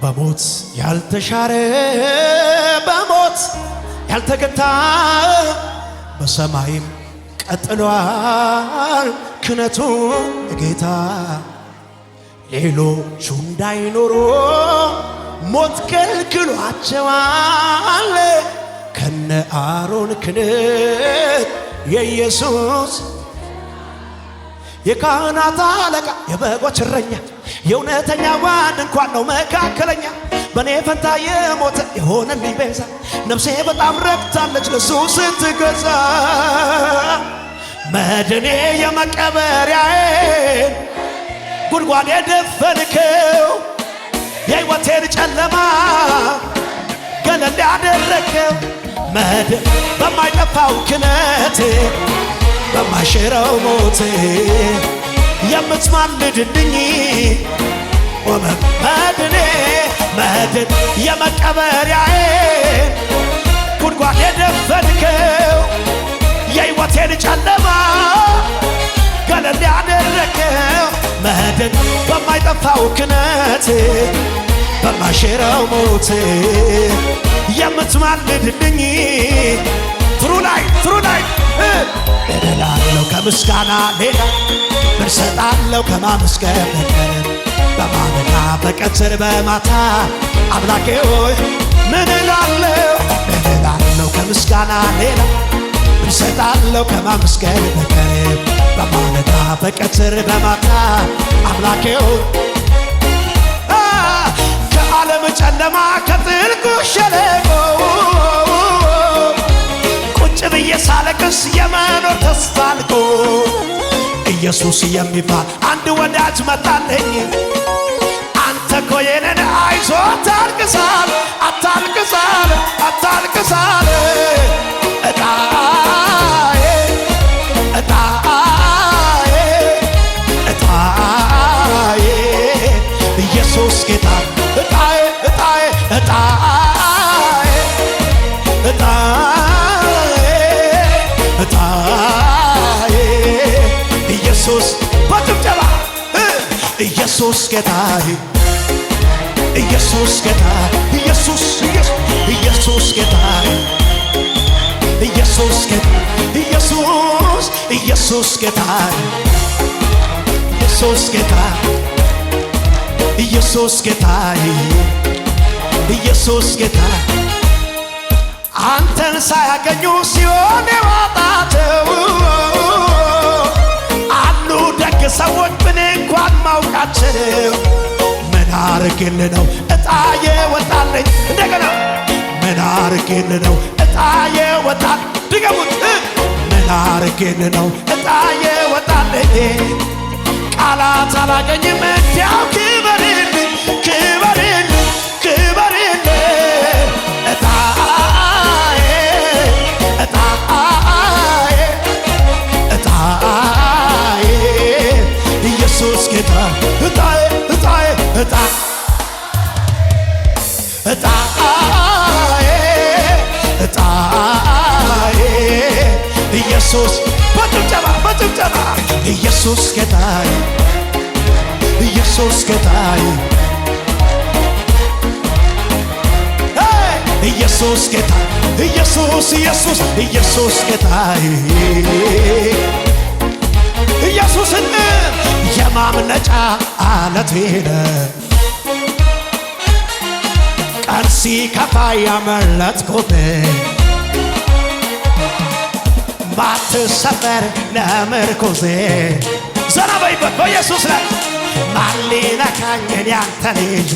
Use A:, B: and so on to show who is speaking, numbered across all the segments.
A: በሞት ያልተሻረ በሞት ያልተገታ በሰማይም ቀጥሏል ክነቱ ጌታ ሌሎቹ እንዳይኖሩ ሞት ከልክሏቸዋል ከነ አሮን ክህነት የኢየሱስ የካህናት አለቃ የበጎች እረኛ የእውነተኛ ዋን እንኳን ነው መካከለኛ በኔ ፈንታ የሞተ የሆነልኝ ቤዛ ነፍሴ በጣም ረክታለች ለሱ ስትገዛ መድኔ የመቀበሪያዬን ጉድጓድ የደፈንከው የሕይወቴን ጨለማ ገለል ያደረከው መድን በማይጠፋው ክህነት በማይሽረው ሞት የምትማልድልኝ መድኔ መድን የመቀበሪያዬን ጉድጓድ የደፈንከው የሕይወቴን ጨለማ ገለል ያደረከው መድን በማይጠፋው ክህነት በማይሽረው ሞት የምትማልድልኝ ትሩ ላይ እላለሁ ከምስጋና ሌላ ምን እሰጣለሁ ከማመስገን በቀር በማለዳ በቀትር በማታ አምላኬ ሆይ ምን እላለሁ ከምስጋና ሌላ ምን እሰጣለሁ ከማመስገን በቀር በማለዳ በቀትር በማታ አምላኬ ሆይ ከዓለም ጨለማ ከጥልቁ ሸለቆ ቁጭ ብዬ ሳለቅስ የመኖር ተስፋ አልቆ ኢየሱስ የሚባል አንድ ወዳጅ መጣልኝ አንተ እኮ የኔ ነህ አይዞህ አታልቅሳል እጣዬ ኢየሱስ ጌታ እጣዬ ኢየሱስ በጭብጨባ ኢየሱስ ጌታዬ ኢየሱስ ጌታዬ ኢየሱስ ጌታዬ ኢየሱስ ጌታዬ ኢየሱስ ጌታዬ ኢየሱስ ጌታዬ ኢየሱስ ጌታዬ አንተን ሳያገኙ ሲሆን የዋጣቸው አሉ ደግ ሰዎች ምን እንኳን ማውቃቸው ምን አርጌልህ ነው እጣዬ ወጣልኝ እንደገና ምን አርጌልህ ነው እጣዬ ወጣልኝ ድገሙት ምን አርጌልህ ነው እጣዬ ወጣልኝ ቃላት አላገኝም እንዲያው ክበርልኝ ኢየሱስ ጌታ እጣዬ ኢየሱስ በጭብጨባ ኢየሱስ ጌታዬ ኢየሱስ ጌታዬ ኢየሱስ ጌታ ኢየሱስ ጌታዬ ኢየሱስን የማምለጫ ዓለቴ ነህ ቀን ሲከፋ ያመለጥኩት ማትሰበር ለምርኩዜ ዘና በይበት በኢየሱስ ላይ ማን ሊነካኝ ያንተን ይዤ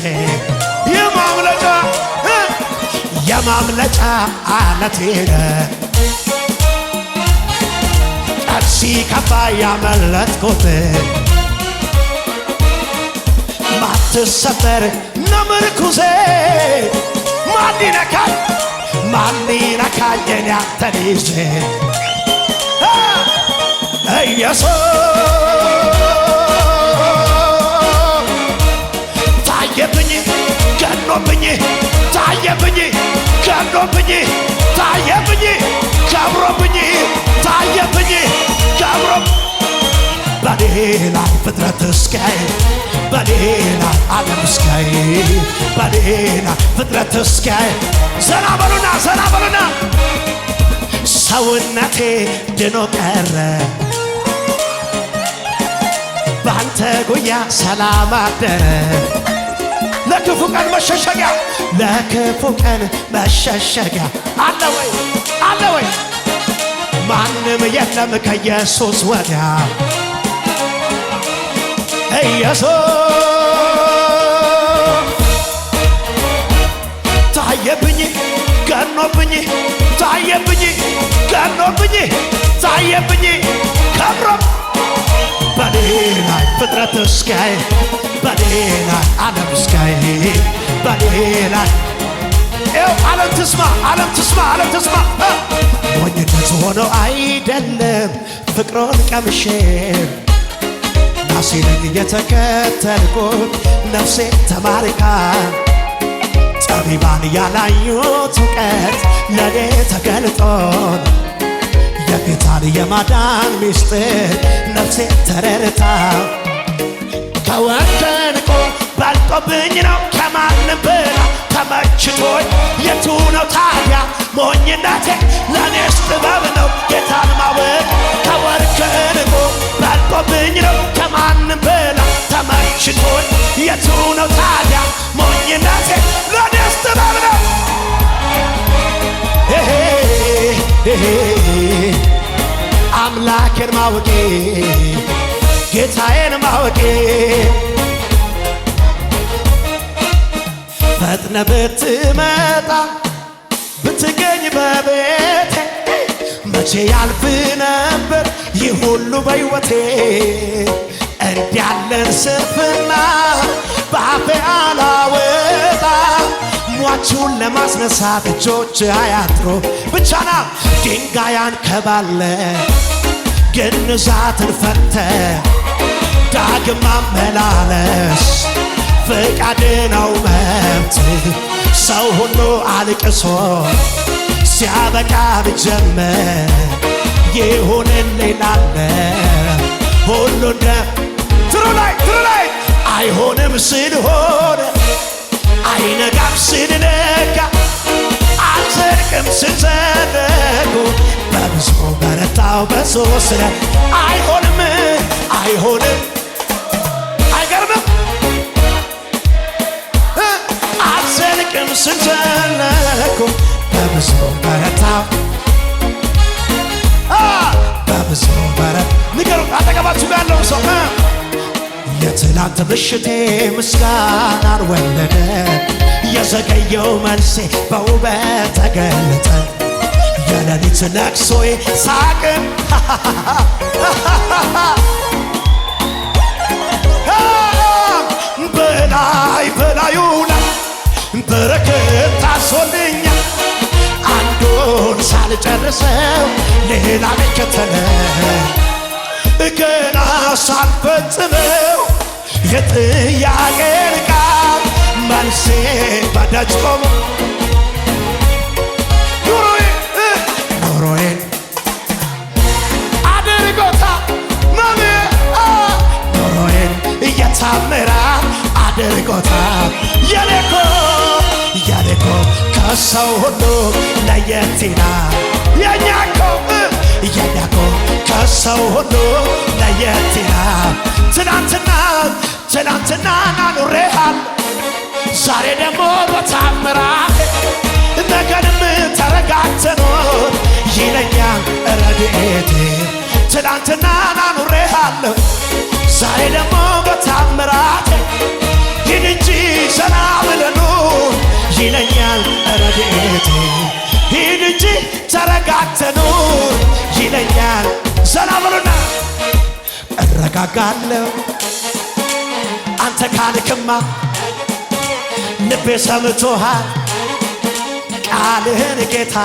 A: የማምለጫ ዓለቴ ነህ ቀን ሲከፋ ያመለጥኩት ማትሰበር ለምርኩዜ ማን ሊነካኝ ያንተን ይዤ ኢየሱስ ታየብኝ ገኖብኝ ታየብኝ ከብሮብኝ ከብሮ በሌላ ፍጥረት እስካይ በሌላ ዓለም እስካይ በሌላ ፍጥረት እስካይ ዘና በሉና ዘና በሉና ሰውነቴ ድኖ ቀረ ባንተ ጉያ ሰላም አደረ ለክፉ ቀን መሸሸጊያ ለክፉ ቀን መሸሸጊያ አለ ወይ አለ ወይ ማንም የለም ከኢየሱስ ወዲያ ኢየሱስ ታየብኝ ገኖብኝ ታየብኝ ገኖብኝ ታየብኝ ከብሮ በሌላ ፍጥረት እስካይ በሌላ ዓለም እስካይ በሌላ ዓለም ትስማ ዓለም ትስማ ዓለም ትስማ ሞኝነት ሆኖ አይደለም ፍቅሮን ቀምሼ ናሲለኝ የተከተልኩት ነፍሴ ተማርካ ጠቢባን ያላዩት እውቀት ለኔ ተገልጦን የጌታን የማዳን ምስጢር ነፍሴ ተረድታ ከወደድኩ በልጦብኝ ነው ከማንም ብላ ተመችቶኝ የቱ ነው ታዲያ ሞኝነቴ ለኔስ ጥበብ ነው ጌታን ማወቅ ከወደድኩ በልጦብኝ ነው ከማንም ብላ ተመችቶኝ የቱ ነው ታዲያ ሞኝነቴ ለኔስ ጥበብ ነው አምላኬን ማወቄ ጌታዬን ማወቄ ፈጥነ ብትመጣ ብትገኝ በቤቴ መቼ ያልፍ ነበር ይህ ሁሉ በሕይወቴ እንዲያለን ስንፍና በአፌ አላወጣ ሟቹን ለማስነሳት እጆች አያጥሩ ብቻና ድንጋያን ከባለ ግንዛትን ፈተ ዳግም ማመላለስ ፍቃድ ነው መብት ሰው ሁሉ አልቅሶ ሲያበቃ ብጀመር ይሁንልኝ ላለ ሁሉ እንደ ትሩ ላይ አይሆንም ስልሆነ አይነጋም ስንነጋ አልዘልቅም ስንዘለቁ በብዙ በረታው በሶስት አይሆንም አይሆንም አይገርምም አልዘልቅም ስንዘለቁ በብዙ በረታው በብዙ በረት ንገሩ አጠገባችሁ ጋር ያለው ሰው የትላንት ምሽቴ ምስጋናን ወለደ የዘገየው መልሴ በውበት ተገለጠ የሌሊት ለቅሶዬ ሳቅን በላይ በላዩ ላይ በረከት ታሶልኛል አንዱን ሳልጨርሰው ሌላ መከተለ ገና ሳልፈጽመው የጥያቄን ቃል መልሴ በደጅ ቆሞ ኑሮዬን አድርጎታል ኑሮዬን እየታምራት አድርጎታል የኔኮ ከሰው ሁሉ ለየት ይላል የኛኮ ከሰው ሁሉ ለየት ይላል ትናንትና ናኑሬሃል ዛሬ ደግሞ በታምራት ነገንም ተረጋግተኖር ይለኛል ረድኤቴ ትናንትና ናኑሬሃለሁ ዛሬ ደግሞ በታምራት ይህን እንጂ ዘና ብለኑር ይለኛል ረድኤቴ ይህን እንጂ ተረጋግተኑር ይለኛል ዘና ብሉና እረጋጋለሁ አንተ ካልክማ ልቤ ሰምቶሃል ቃልህን ጌታ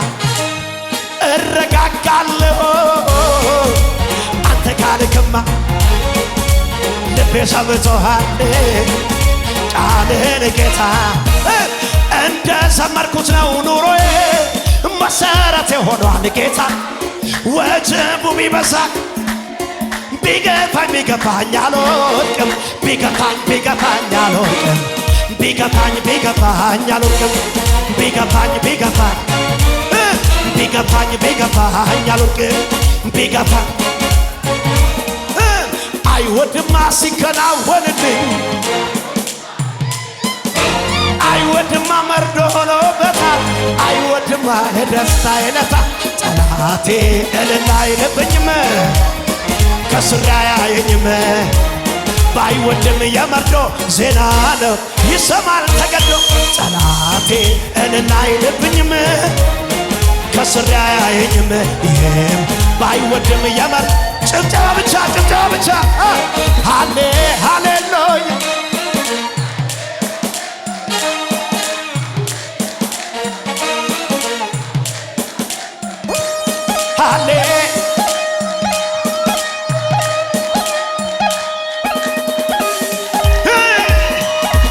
A: እረጋጋለሁ አንተ ካልክማ ልቤ ሰምቶሃል ቃልህን ጌታ እንደ ዘመርኩት ነው ኑሮዬ መሰረት የሆኗል ጌታ ወጀቡ ቢበዛ ቢገፋኝ ቢገፋኝ አልወድቅም ቢገፋኝ ቢገፋኝ አልወድቅም ቢገፋኝ ቢገፋኝ አልወድቅም ቢገፋኝ ቢገፋኝ ቢገፋኝ ቢገፋኝ አልወድቅም ቢገፋኝ አይወድማ ሲከናወንልኝ አይወድማ መርዶ ሆኖበታል አይወድማ የደስታ የለታ ጠላቴ እልል አይልብኝም ከስራ ያየኝም ባይወድም የመርዶ ዜና ነው ይሰማል ተገዶ ጠላቴ እልል አይልብኝም ከስራ ያየኝም ይሄም ባይወድም የመርዶ ጭብጨባ ብቻ ጭብጨባ ብቻ ሃሌ ሃሌሉያ ሃሌ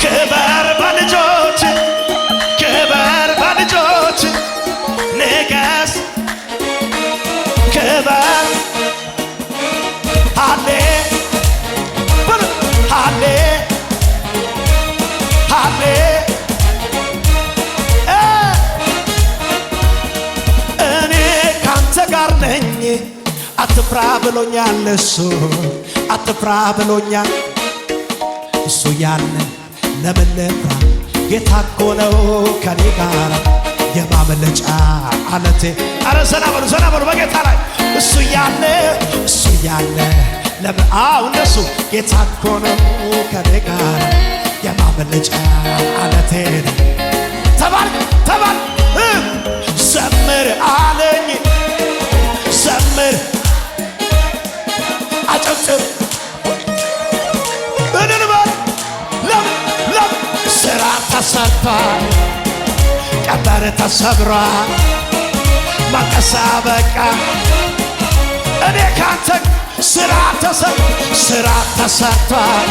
A: ክበር በልጆች ክበር በልጆች ንገስ ክበር ሃሌ ሃሌ ሃሌ እኔ ካንተ ጋር ነኝ አትፍራ ብሎኛል እሱ አትፍራ ብሎኛል እሱ ያለ ለምን ልፍራ ጌታ እኮ ነው ከኔ ጋር የማምለጫ አለቴ አረ ዘና በሉ በጌታ ላይ እሱ ያለ ለምን እንደሱ ጌታ እኮ ነው ከኔ ጋር የማምለጫ አለቴ ተባል ዘምር አለኝ ዘምር አጨብጭብ እንንበል ለም ስራ ተሰርቷል ቀንበር ተሰብሯል መቀሳ በቃ እኔ ካንተ ስራ ተሰርቷል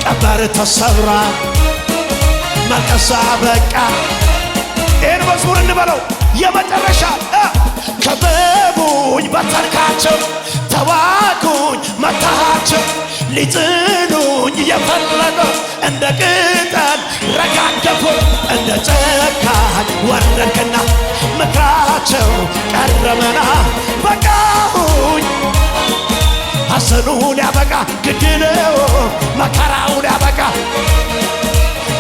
A: ቀንበር ተሰብሯል መቀሳ በቃ ይህን መዝሙር እንበለው የመጨረሻ ከበቡኝ በተንካቸው ተዋጉኝ መታቸው ሊጥሉኝ የፈለገው እንደ ቅጠል ረጋገፉ እንደ ጨካኝ ወረድክና ምክራቸው ቀረመና በቃሁኝ ሐዘኑ ሊያበቃ ግድ ነው መከራው ሊያበቃ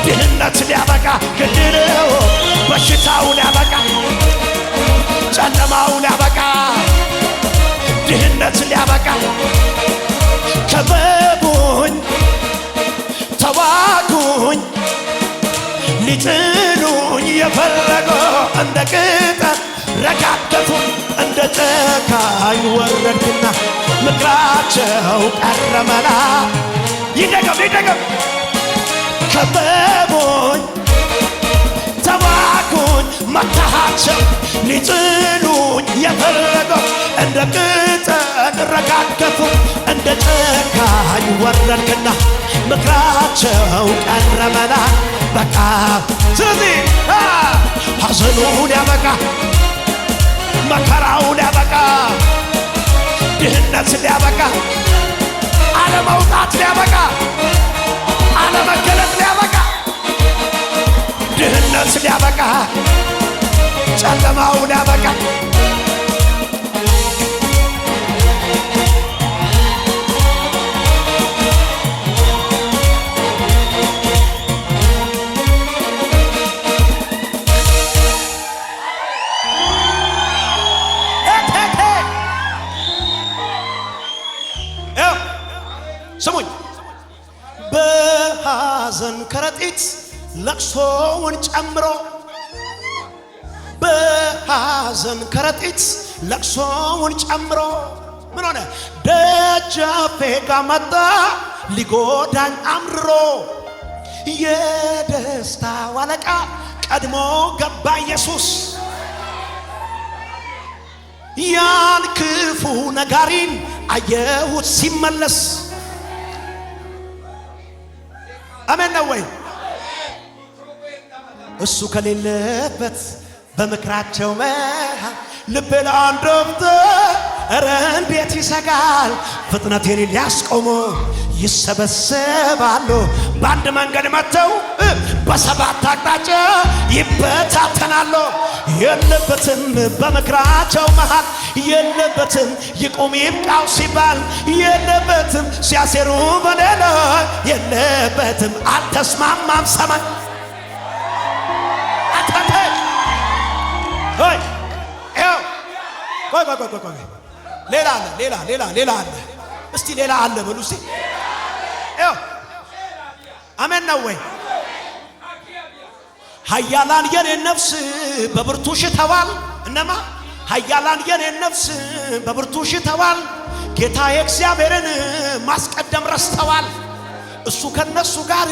A: ድህነት ሊያበቃ ግድ ነው በሽታው ሊያበቃ ጨለማው ሊያበቃ ድህነት ሊያበቃ ከበቡኝ ተዋጉኝ ሊጥሉኝ የፈለገው እንደ ቅጠል ረጋገፉ እንደ ጨካኝ ወረድክና ምክራቸው ቀረመና ይደገም ከበቡኝ ተዋጉኝ መታቸው ሊጥሉኝ የፈለገው እንደ ቅጠል ረጋገፉ እንደ ጨካኝ ወረድክና ምክራቸው ቀረመና በቃ ስለዚህ ሐዘኑ ሊያበቃ መከራው ሊያበቃ ድህነት ሊያበቃ አለመውጣት ሊያበቃ አለመገለጥ ሊያበቃ ድህነት ሊያበቃ ጨለማው ሊያበቃ ስሙኝ በሐዘን ከረጢት ለቅሶውን ጨምሮ በሐዘን ከረጢት ለቅሶውን ጨምሮ ምን ሆነ ደጃፌ ጋር መጣ ሊጎዳኝ አምርሮ የደስታው አለቃ ቀድሞ ገባ ኢየሱስ ያን ክፉ ነጋሪን አየሁት ሲመለስ አሜን ነው ወይ እሱ ከሌለበት በምክራቸው መሃል ልቤ ለአንድ ወቅት እረ እንዴት ይሰጋል ፍጥነቴን ሊያስቆሙ ይሰበሰባሉ በአንድ መንገድ መጥተው በሰባት አቅጣጫ ይበታተናሉ። የለበትም በምክራቸው መሃል የለበትም ይቁም ይብቃው ሲባል የለበትም ሲያሴሩ በሌላ የለበትም አልተስማማም ሰማይ አታተ ሆይ ቆይ ሌላ አለ እስቲ ሌላ አለ በሉ እስቲ አሜን ነው ወይ? ኃያላን የኔ ነፍስ በብርቱ ሽተዋል። እነማ ኃያላን የኔ ነፍስ በብርቱ ሽተዋል። ጌታዬ እግዚአብሔርን ማስቀደም ረስተዋል። እሱ ከነሱ ጋር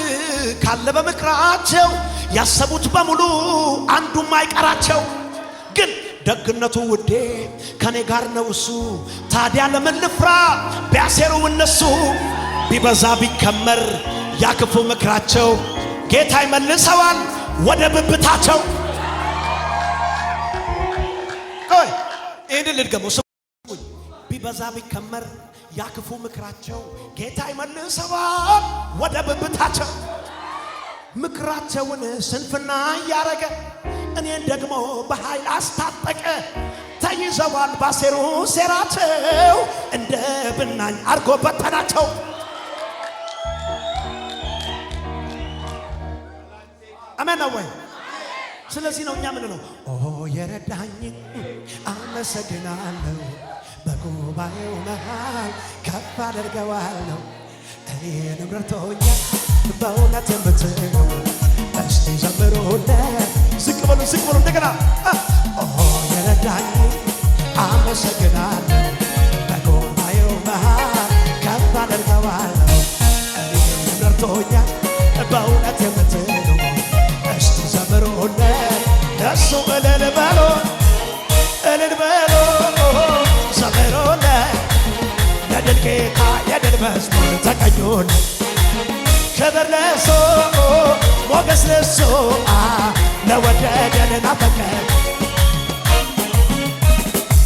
A: ካለ በምክራቸው ያሰቡት በሙሉ አንዱም አይቀራቸው። ግን ደግነቱ ውዴ ከኔ ጋር ነው እሱ ታዲያ ለምን ልፍራ ቢያሴሩ እነሱ ቢበዛ ቢከመር ያክፉ ምክራቸው ጌታ ይመልሰዋል ወደ ብብታቸው። ቆይ ይህን ልድገመው ስሙኝ። ቢበዛ ቢከመር ያክፉ ምክራቸው ጌታ ይመልሰዋል ወደ ብብታቸው። ምክራቸውን ስንፍና እያረገ እኔን ደግሞ በኃይል አስታጠቀ። ተይዘዋል ባሴሩ ሴራቸው እንደ ብናኝ አርጎ በተናቸው። አሜን ነው ወይ? ስለዚህ ነው እኛ ምን ነው የረዳኝ አመሰግናለሁ በጉባኤው መሃል ከፍ አደርገዋለሁ። እኔንም ረድቶኛል በእውነት የምትሉ እስቲ ዘምሩለት። ዝቅ በሉ እንደገና የረዳኝ አመሰግናለሁ በጉባኤው መሃል ከፍ አደርገዋለሁ። እኔንም ረድቶኛል በእውነት የምትሉ እስቲ ዘምሩለት። ለሱ እልል በሉ ዘምሩለት። ለድል ጌታ የድል መዝሙር ተቀኙን። ክብር ለሱ ሞገስ ለሱ ለወደደን ናፈቀን።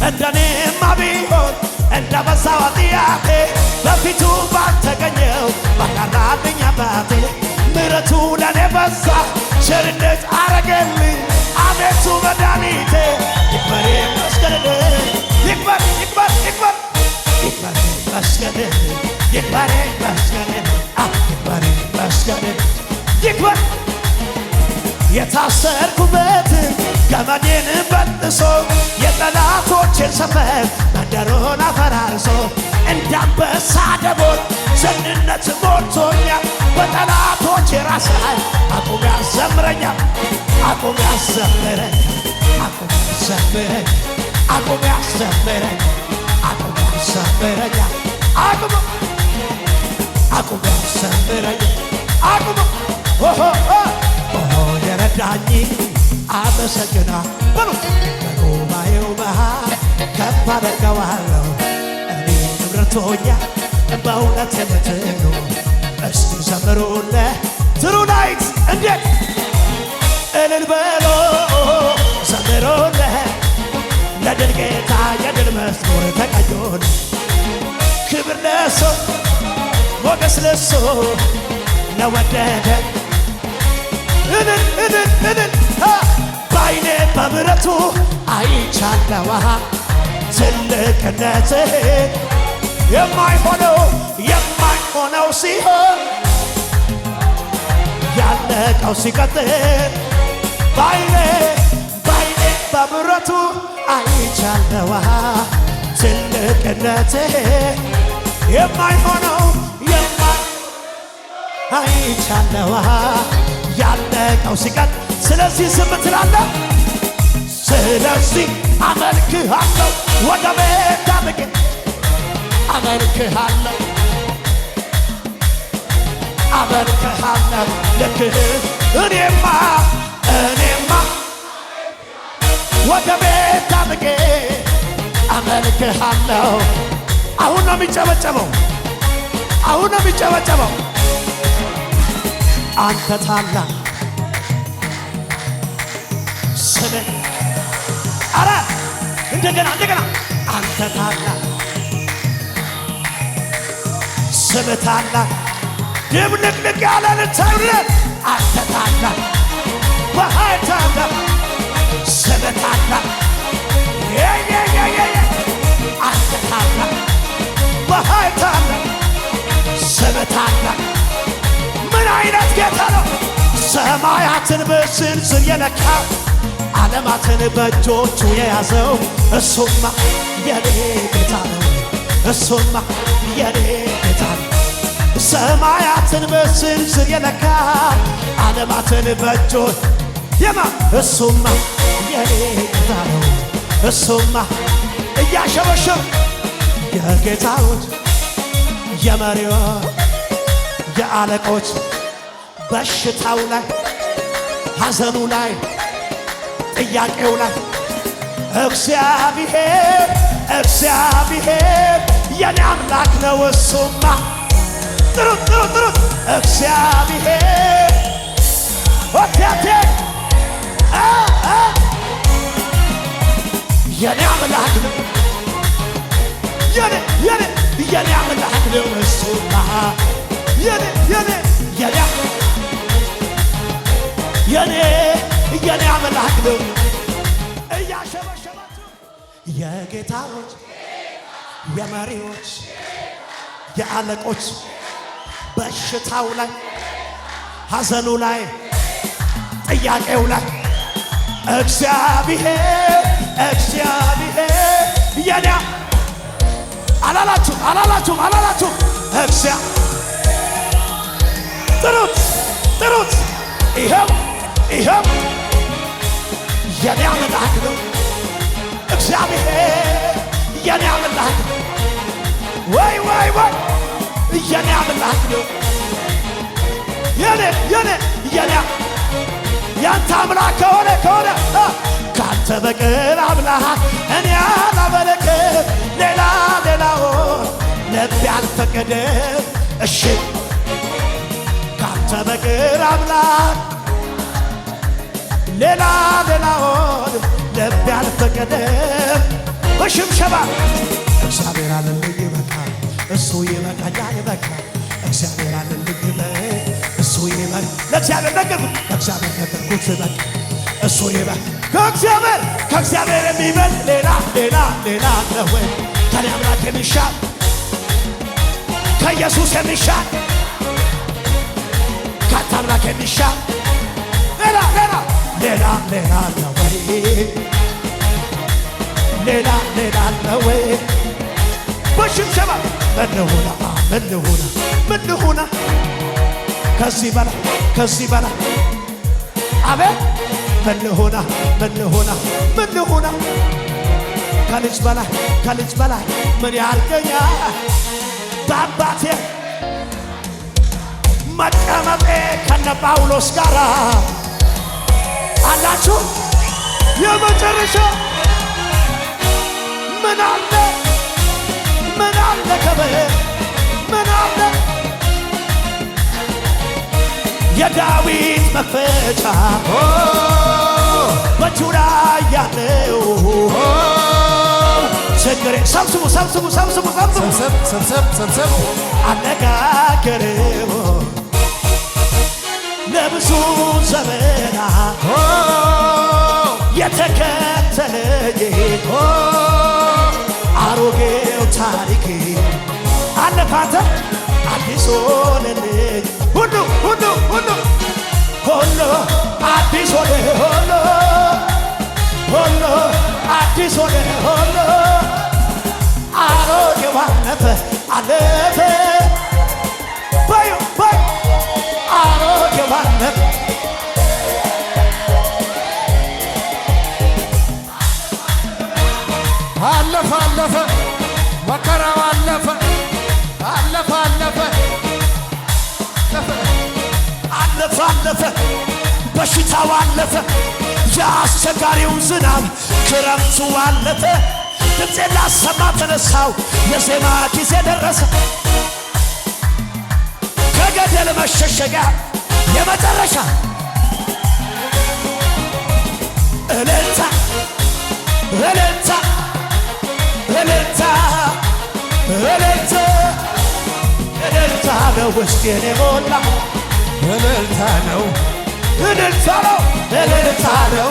A: እንደኔማ ቢሆን እንደ በዛው ኃጢአቴ በፊቱ ባልተገኘው ባልራራልኝ አባቴ ምሕረቱ ለኔ በዛ ቸርነት አረገልኝ አቤቱ መድኃኒቴ። ይክበር ይመስገን ይክበር ይመስገን ይክበር ይመስገን ይክበር ይመስገን ይክበር። የታሰርኩበትን ገመዴን በጥሶ የጠላቶችን ሰፈር መንደሩን አፈራርሶ እንዳንበሳ ደቦል ጀግንነት ሞልቶኛል። በጠላቶች ራስ ላይ አቁም ያዘምረኛል አቁም ያዘምረኛል አቁም ያዘምረኛል አቁም ያዘምረኛል አቁም ያዘምረኛል አቁም ያዘምረኛል አቁም የረዳኝ አመሰግና በሉ በጉባኤው መሃል ከፍ አደርገዋለሁ። እኔንም ረድቶኛል በእውነት የምትሉ እስቲ ዘምሩለት። ትሩናይት እንዴት እልል በሉ ዘምሩለት። ለድል ጌታ የድል መዝሙር ተቀኙን። ክብር ለሱ ሞገስ ለሱ ለወደደን እልል በዓይኔ በምሕረቱ አይቻለዋ ትልቅነትህ የማይሆነው ሲሆን ያለቀው ሲቀጥል በዓይኔ በምሕረቱ አይቻለዋ ትልቅነትህ የማይሆነው አይቻለዋ ያለቀው ሲቀጥ። ስለዚህ ዝም ትላለህ። ስለዚህ አመልክሃለሁ ወደ ቤት አምቄ አመልክሃለሁ ልክህ እኔማ ወደ ቤት አምቄ አመልክሃለሁ። አሁን ነው የሚጨበጨበው አንተ ታላቅ ስምህ። አረ እንደገና አንተ ታላቅ ስምህ ታላቅ ድብልቅልቅ ያለ ልታዩለት አንተ ታላቅ በኃይል ታላቅ ስምህ ታላቅ አንተ ታላቅ በኃይል ታላቅ ስምህ ታላቅ ምን አይነት ጌታ ነው ሰማያትን በስንዝር የለካ ዓለማትን በእጆቹ የያዘው እሱማ የኔ ጌታ ነው እሱማ የኔ ጌታ ነው ሰማያትን በስንዝር የለካ ዓለማትን በእጆቹ እሱማ የኔ ጌታ ነው እሱማ እያሸበሸብ የጌታዎች የመሪዎች የአለቆች በሽታው ላይ ሐዘኑ ላይ ጥያቄው ላይ እግዚአብሔር የኔ አምላክ ነው እሱማ ጥሩት እግዚአብሔር ወቴቴ የኔ አምላክ ነው የኔ አምላክ ነው እሱማ የኔ አምላክ ነው እያሸበሸባችሁ የጌታዎች የመሪዎች የአለቆች በሽታው ላይ ሐዘኑ ላይ ጥያቄው ላይ እግዚአብሔር የኔ አላላችሁም ጥሩት ይኸው የኔ አምላክ ነው እግዚአብሔር የኔ አምላክ ነው ወይ የኔ አምላክ ነው የኔ ያንተ አምላክ ከሆነ ካንተ በቀር አምላክ እኔ አላመልክም ሌላውን ልቤ አልፈቀደም እሺ ካንተ በቀር አምላክ ሌላውን ልቤ አልፈቀደም በሽብሸባ እግዚአብሔር አለልኝ በቃ እሱ ይበቃኛል በቃ እግዚአብሔር አለልኝ እሱ ይበቃ ለእግዚአብሔር ነገርኩት በቃ እሱ ይበቃ ከእግዚአብሔር የሚበልጥ ሌላ ነው ወይ ከኔ አምላክ የሚሻል ከኢየሱስ የሚሻል ካንተ አምላክ የሚሻል ሌላ ነው ወይ ሌላ ነው ወይ በሽብሸባ ምን ልሁና ከዚህ በላይ አቤት ምን ልሁና ከልጅ በላይ ምን ያርገኛል በአባቴ መቀመጤ ከነ ጳውሎስ ጋር አላችሁ የመጨረሻ ምን አለ ምን አለ የዳዊት መክፈቻ በእጁ ላይ ያለው ችግሬ ሰብስቡ አነጋገሬው ለብዙ ዘመናት የተከተለኝ አሮጌው ታሪክ አለፋተ አዲስ ሆነልኝ ሁሉ አዲስ ሆነ ሁሉ አዲስ ሆነ አሮጌው አለፈ በዩ አሮጌው
B: አለፈ መከራው አለፈ
A: በሽታው አለፈ የአስቸጋሪው ዝናብ ክረምቱ አለፈ ድምፄን ላሰማ ተነሳው የዜማ ጊዜ ደረሰ ከገደል መሸሸጊያ የመጨረሻ እልልታ እልልታ እልልታ እልልታ ነው ውስጤን የሞላ
B: እልልታ ነው
A: እልልታ ነው እልልታ ነው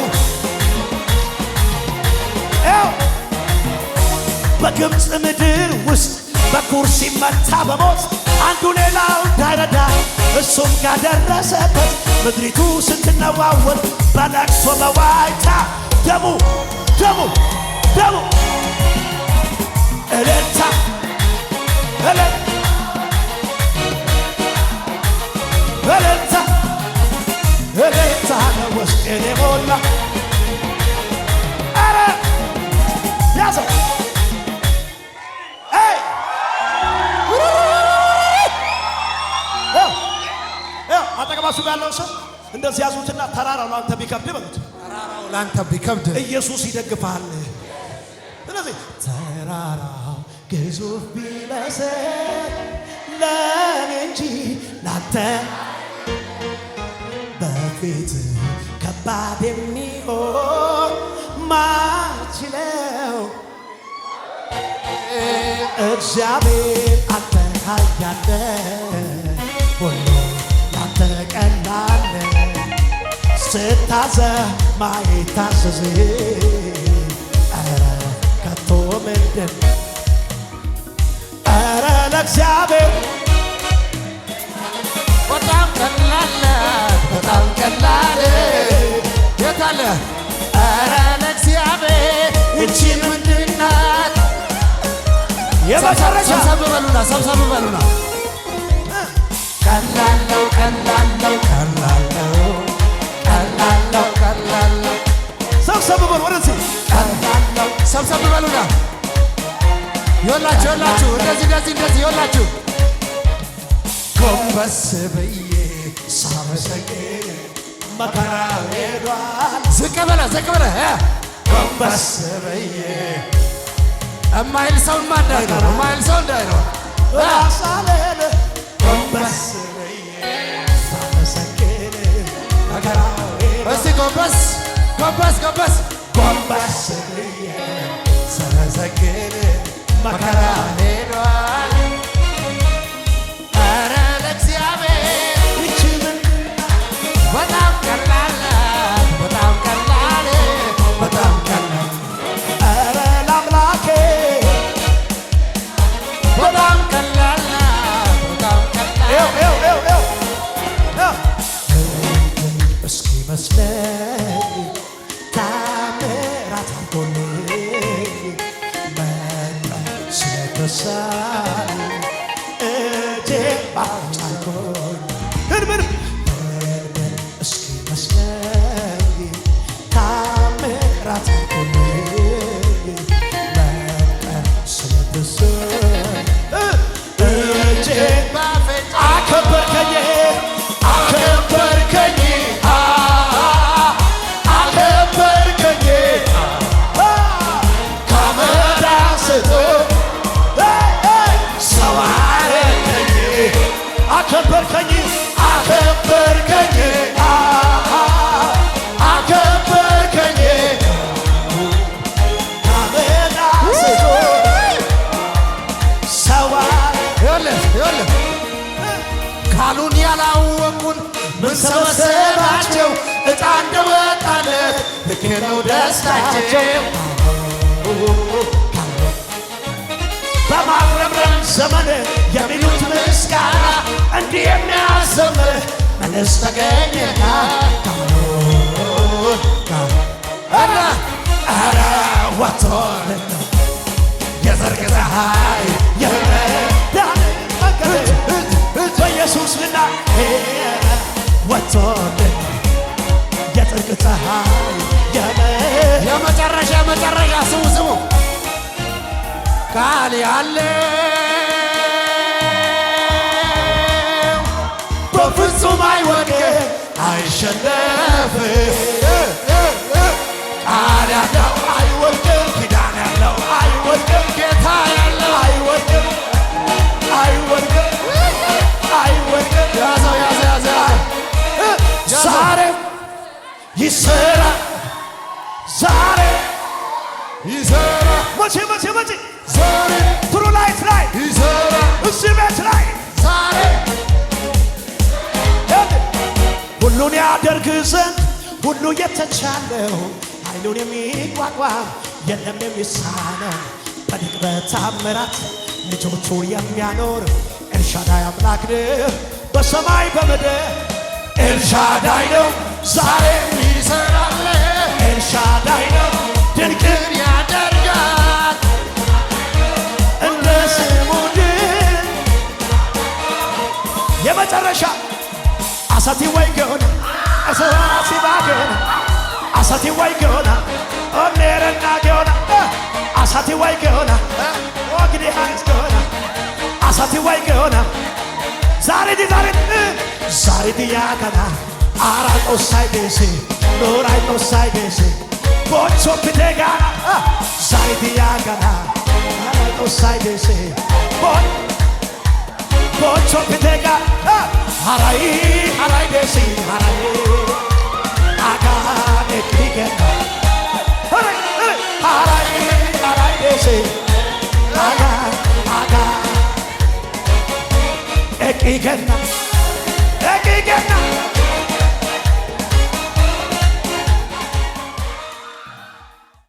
A: በግብፅ ምድር ውስጥ በኩር ሲመታ በሞት አንዱ ሌላው እንዳይረዳ እሱም ጋር ደረሰበት ምድሪቱ ስትነዋወጥ በለቅሶ በዋይታ ደሙ ደሙ ደሙ እልልታ እልልታ እልልታ ነው ውስጤን የሞላ ኧረ ያዘው አጠገባችሁ ያለው ሰው እንደዚህ ያዙትና ተራራው ላንተ ቢከብድ በሉት
B: ተራራው ላንተ ቢከብድ
A: ኢየሱስ ይደግፋል። ስለዚህ ተራራው ግዙፍ ቢመስል ለኔ እንጂ ላንተ በፊት ከባድ የሚሆን ማችለው እግዚአብሔር አንተ ኃያል ሁሉ ላንተ ቀላል ስታዘዝ ማይታዘዝ ኧረ ከቶ ምንድን ኧረ ለእግዚአብሔር
B: በጣም ቀላል በጣም ቀላል የት አለ ኧረ ለእግዚአብሔር እቺ ምንድን ናት
A: የመጨረሻ
B: ሰብሰብ በሉና ቀላል ነው ቀላል ነው ቀላል ነው ቀላል ነው ቀላል ነው
A: ሰብሰብ በሉ ወደዚህ
B: ቀላል ነው ሰብሰብ በሉና ይኸውላችሁ እንደዚህ ይኸውላችሁ ጎንበስ ብዬ ሳመሰግን
A: መከራው ሄዷል
B: ዝቅ በለ
A: ጎንበስ ብዬ
B: እማይል ሰው እንዳይኖር እማይል ሰው እንዳይኖር
A: ራሳሌን ጎንበስ ብዬ ሳመሰግን መከራው ሄዷል
B: እስቲ ጎንበስ
A: ጎንበስ ብዬ ሳመሰግን መከራው
B: ሄዷል ኧረ ለእግዚአብሔር
A: ይቺ
B: በጣም ቀላል በጣም ቀላል በጣም ቀላል
A: ኧረ ለአምላኬ
B: በጣም ቀላል በጣም ቀላል
A: እስኪመስለኝ ታምራት አድርጎልኝ መጣ ስለተሳኝ እጄን ባጫልኩኝ ህልምን እስኪመስለኝ ታምራት አድርጎልኝ መጣ ስለተሳኝ እጄን
B: ባፈንጫ
A: አከበርከኝ ከአመድ አንስቶ ሰው አረገኝ አከበርከኝ ከአመድ አንስቶ ሰው
B: ይኸውልህ ካሉን ያላወቁን ምን ሰበሰባቸው ዕጣ እንደወጣለት ልክ ነው ደስታቸው
A: በማረምረም ዘመን የሚሉት ምስጋና እንዲህ የሚያዘምር ምንስ ተገኘና ኧረ ወጥቶልን ነው የጽድቅ ፀሐይ የመዳን መንገድ በኢየሱስ ልና ወጥቶልን የጽድቅ ፀሐይ
B: የመጨረሻ ስሙ ቃል ያለው
A: በፍጹም አይወድቅ አይሸነፍም ቃል ያለው አይወድቅም ኪዳን ያለው አይወድቅም
B: ጌታ ያለው
A: አይወድቅም
B: ያዘው
A: ዛሬ ይሰራ ዛሬ
B: ይሰራ
A: መቼ ትሩ ላይት ላይ እዚህ ቤት ላይ ሁሉን ያደርግ ዘንድ ሁሉ የተቻለው ኃይሉን የሚቋቋም የለም የሚሳነው በድንቅ በታምራት ልጆቹ የሚያኖር ኤልሻዳይ አምላክ ነው በሰማይ በምድር ኤልሻዳይ ነው ዛሬም ይሠራል ኤልሻዳይ ነው ድንቅን ያደርጋል እንደ ስሙ ድንቅ የመጨረሻ አሳቲ ወይ ገሆነ አሳቲ ባገሆነ አሳቲ ወይ ገሆነ ኦኔረና ገሆነ አሳቲ ወይ ገሆነ ወግዲ ሃይስ ገሆነ አሳቲ ወይ ገሆነ ዛሬ ዲያገና አራቆ ሳይደሴ ኖራይቆ ሳይደሴ ቦቾ ፒቴጋና ዛሬ ዲያገና አራቆ ሳይደሴ ቦቾ ፒቴጋ 하라이 데시 하라이 아가네 피게나 하라이 데시 아가 에키게나